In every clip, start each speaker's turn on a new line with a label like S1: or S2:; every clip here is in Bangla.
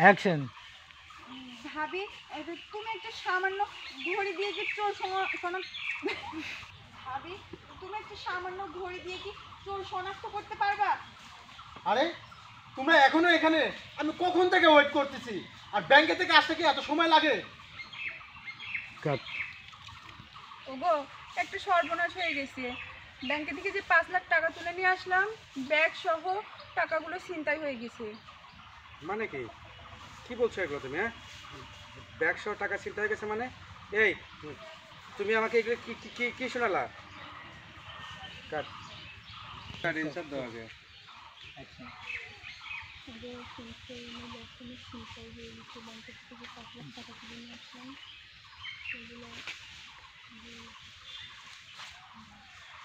S1: অ্যাকশন।
S2: ভাবি, তুমি একটা সামান্য ঘড়ি দিয়ে কি চোর ভাবি, তুমি একটা সামান্য ঘড়ি দিয়ে কি চোর শনাক্ত করতে পারবা?
S3: আরে তোমরা এখনো এখানে? আমি কখন থেকে ওয়েট করতেছি, আর ব্যাংকে থেকে আসতে কি এত সময় লাগে?
S1: কাট।
S2: ওগো, একটা সর্বনাশ হয়ে গেছে। ব্যাংকে থেকে যে 5 লাখ টাকা তুলে নিয়ে আসলাম, ব্যাগ সহ টাকাগুলো ছিনতাই হয়ে গেছে।
S4: মানে কি কি বলছো এগুলো তুমি? হ্যাঁ, ব্যাগ সহ টাকা ছিনতাই হয়ে গেছে মানে? এই তুমি আমাকে এগুলো কি কি কি কি শোনালা? কাট কাট ইনসার দাও আগে।
S1: অ্যাকশন।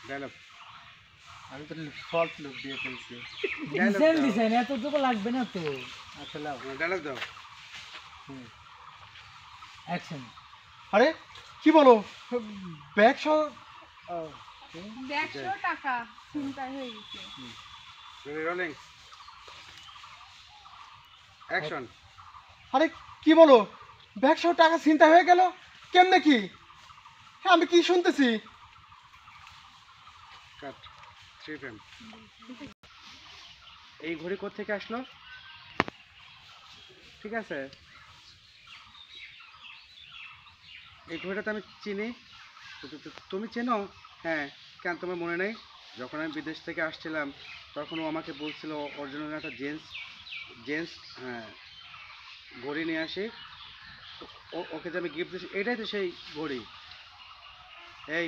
S4: ডায়লগ।
S3: আমি তো ফল্ট লুক দিয়ে ফেলছি।
S1: ডিজাইন ডিজাইন এতটুকু লাগবে না তো।
S3: আচ্ছা লাও।
S4: ডায়লগ দাও।
S1: অ্যাকশন।
S3: আরে কি বলো, ব্যাগ সহ
S2: ব্যাগ সহ টাকা ছিনতাই হয়ে গেছে।
S4: Rolling action.
S3: আরে কি বলো, ব্যাগ সহ টাকা ছিনতাই হয়ে গেল? কেমনে কি? হ্যাঁ, আমি কি শুনতেছি?
S4: কাট 3 ফ্রেম। এই ঘড়ি কোথা থেকে আসলো? ঠিক আছে, এই ঘড়িটা তো আমি চিনি। তুমি চেনো? হ্যাঁ, কেন তোমার মনে নেই? যখন আমি বিদেশ থেকে আসছিলাম তখন ও আমাকে বলছিল ওর জন্য একটা জেন্টস হ্যাঁ ঘড়ি নিয়ে আসি। ওকে যে আমি গিফট দিয়েছি, এটাই তো সেই ঘড়ি। এই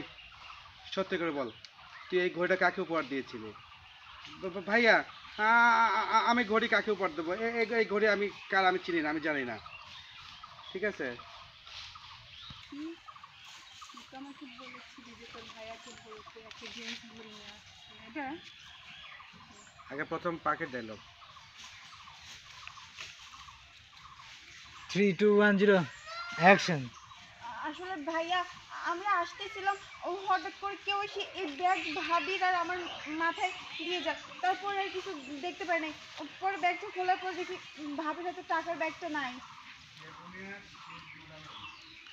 S4: সত্যি করে বল, তুই এই ঘড়িটা কাকে উপহার দিয়েছিলি? ভাইয়া, আমি ঘড়ি কাকে উপহার দেবো? এই ঘড়ি আমি কার আমি চিনি না, আমি জানি না। ঠিক আছে,
S2: আমাকে বলেছিলি যে তোর ভাইয়াকে বলতে একটা জিন্স ঘড়ি নিয়ে আসছে, এটা?
S4: আগে প্রথম পাকের ডায়লগ।
S1: 3 2 1 0 অ্যাকশন।
S2: আসলে ভাইয়া, আমরা আসতেছিলাম, ও হঠাৎ করে কেউ এসে এই ব্যাগ ভাবির আর আমার মাথায় দিয়ে যায়। তারপর আর কিছু দেখতে পাই নাই। পরে ব্যাগটা খোলার পর দেখি ভাবির হাতে টাকার ব্যাগটা নাই।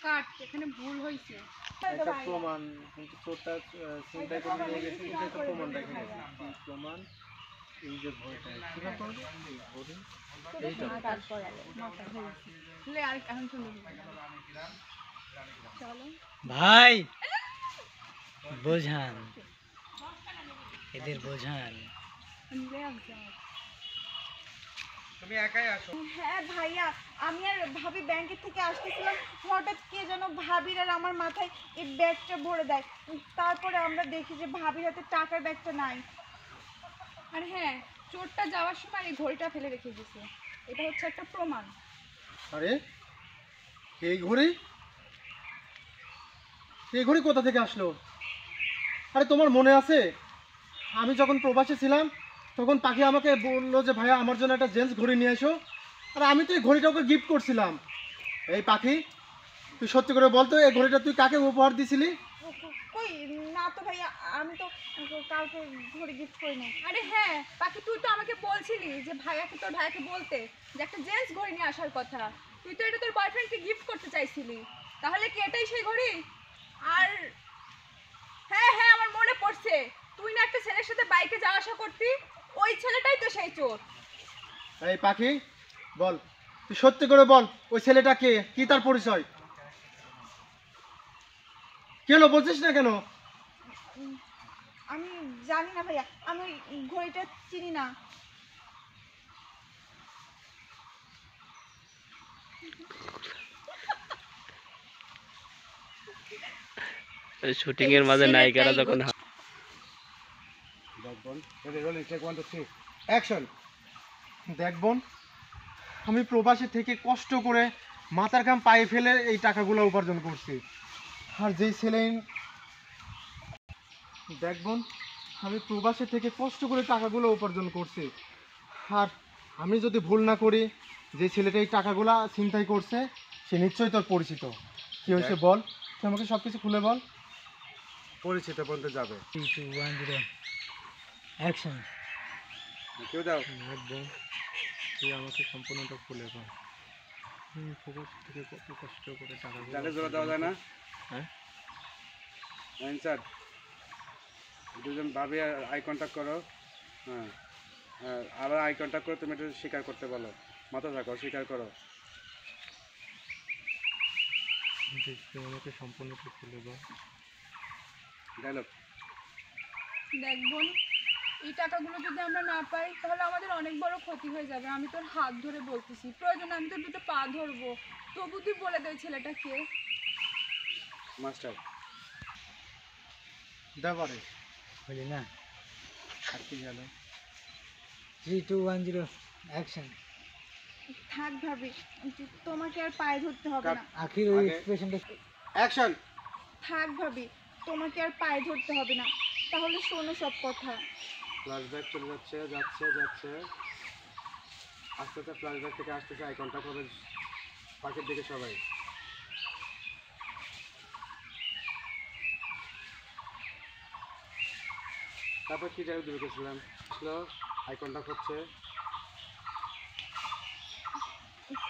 S2: কাট, এখানে ভুল হয়েছে।
S3: একটা প্রমাণ, কিন্তু চোরটা ছিনতাই করে নিয়ে গেছে, এটা তো প্রমাণ দেখে গেছে। কি প্রমাণ? এই যে ঘড়িটা, কি ব্যাপার? এই ঘড়ি এইটা
S2: আর এখন শুনুন, চলো
S1: ভাই বোঝান, এদের বোঝান।
S4: তুমি একাই আসো।
S2: হ্যাঁ ভাইয়া, আমি আর ভাবি ব্যাংকের থেকে আসতেছিলাম, হঠাৎ কে যেন ভাবির আর আমার মাথায় এই ব্যাগটা ভরে দেয়। তারপরে আমরা দেখি যে ভাবির হাতে টাকার ব্যাগটা নাই। আর হ্যাঁ, চোরটা যাওয়ার সময় এই ঘড়িটা ফেলে রেখে দিয়েছে। এটা হচ্ছে একটা প্রমাণ।
S3: আরে এই ঘড়ি, এই ঘড়ি কোথা থেকে আসলো? আরে তোমার মনে আছে, আমি যখন প্রবাসে ছিলাম তখন পাখি আমাকে বললো যে ভাইয়া আমার জন্য একটা জেন্টস ঘড়ি নিয়ে এসো, আর আমি তো এই ঘড়িটা ওকে গিফট করছিলাম। এই পাখি, তুই সত্যি করে বলতো, এই ঘড়িটা তুই কাকে উপহার দিছিলি?
S2: কই না তো ভাইয়া, আমি তো কাউকে ঘড়ি গিফট করি নাই। আরে হ্যাঁ বাকি, তুই তো আমাকে বলছিলি যে তোর ভাইয়াকে বলতে যে একটা জেন্টস ঘড়ি নিয়ে আসার কথা। তুই তো এটা তোর বয়ফ্রেন্ডকে গিফট করতে চাইছিলি। তাহলে কি এটাই সেই ঘড়ি? আর হ্যাঁ হ্যাঁ, আমার মনে পড়ছে, তুই না একটা ছেলের সাথে বাইকে যাওয়া আসা করতি, ওই ছেলেটাই তো সেই চোর।
S3: এই পাখি, বল, তুই সত্যি করে বল, ওই ছেলেটা কে, কি তার পরিচয়? কেন বলছিস না কেন?
S2: আমি জানি না ভাইয়া, আমি ওই ঘড়িটা চিনি না।
S5: শুটিং এর মাঝে নায়িকারা যখন
S3: অ্যাকশন। দেখ বোন, আমি প্রবাসী থেকে কষ্ট করে মাথার ঘাম পায়ে ফেলে এই টাকাগুলো উপার্জন করছি। আর যেই ছেলে, দেখ বোন, আমি প্রবাসী থেকে কষ্ট করে টাকাগুলো উপার্জন করছি। আর আমি যদি ভুল না করি, যে ছেলেটা এই টাকাগুলো ছিনতাই করছে সে নিশ্চয়ই তোর পরিচিত। কি হয়েছে বল, তুই আমাকে সব কিছু খুলে বল।
S4: পরিচিত বলতে যাবে।
S1: 3 2 1 0 অ্যাকশন।
S4: কেউ দাও।
S3: বোন, তুই আমাকে সম্পূর্ণটা খুলে কর। প্রবাস থেকে কত কষ্ট করে টাকাগুলো
S4: তাহলে জোড়া দেওয়া যায় না?
S3: হ্যাঁ?
S4: স্যার, দুজন ভাবি আই কন্ট্যাক্ট করো। হ্যাঁ, আবার আই কন্ট্যাক্ট করে তুমি একটু স্বীকার করতে বলো। মাথা থাকো, স্বীকার করো।
S3: তুই আমাকে সম্পূর্ণটা খুলে কর।
S4: ডায়লগ।
S2: দেখ বোন, এই টাকাগুলো যদি আমরা না পাই তাহলে আমাদের অনেক বড় ক্ষতি হয়ে যাবে। আমি তোর হাত ধরে বলতেছি, প্রয়োজনে আমি তোর দুটো পা ধরবো, তবু তুই বলে দে ছেলেটা কে।
S4: মাস্টার।
S3: দেবারে
S1: বলি না
S3: থাকতে গেল।
S1: 3 2 1 0 অ্যাকশন।
S2: থাক ভাবি, তোমাকে আর পায়ে ধরতে হবে না।
S1: আখির ওই
S4: আগে-
S1: এক্সপ্রেশনটা
S4: অ্যাকশন।
S2: থাক ভাবি, তোমাকে আর পায়ে ধরতে হবে না। তাহলে শোনো সব কথা।
S4: ফ্ল্যাশব্যাক চলে যাচ্ছে, যাচ্ছে যাচ্ছে, আস্তে আস্তে ফ্ল্যাশব্যাক থেকে আসতেছে। আই কন্ট্যাক্ট হবে পাখির দিকে সবাই। তারপর কি জায়গায় দূরে গেছিলাম, আসলো, আই কন্ট্যাক্ট হচ্ছে।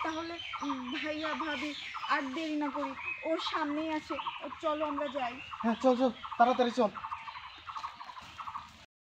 S2: তাহলে ভাইয়া ভাবি আর দেরি না করি, ওর সামনেই আছে, চলো আমরা যাই।
S3: হ্যাঁ চল চল, তাড়াতাড়ি চল।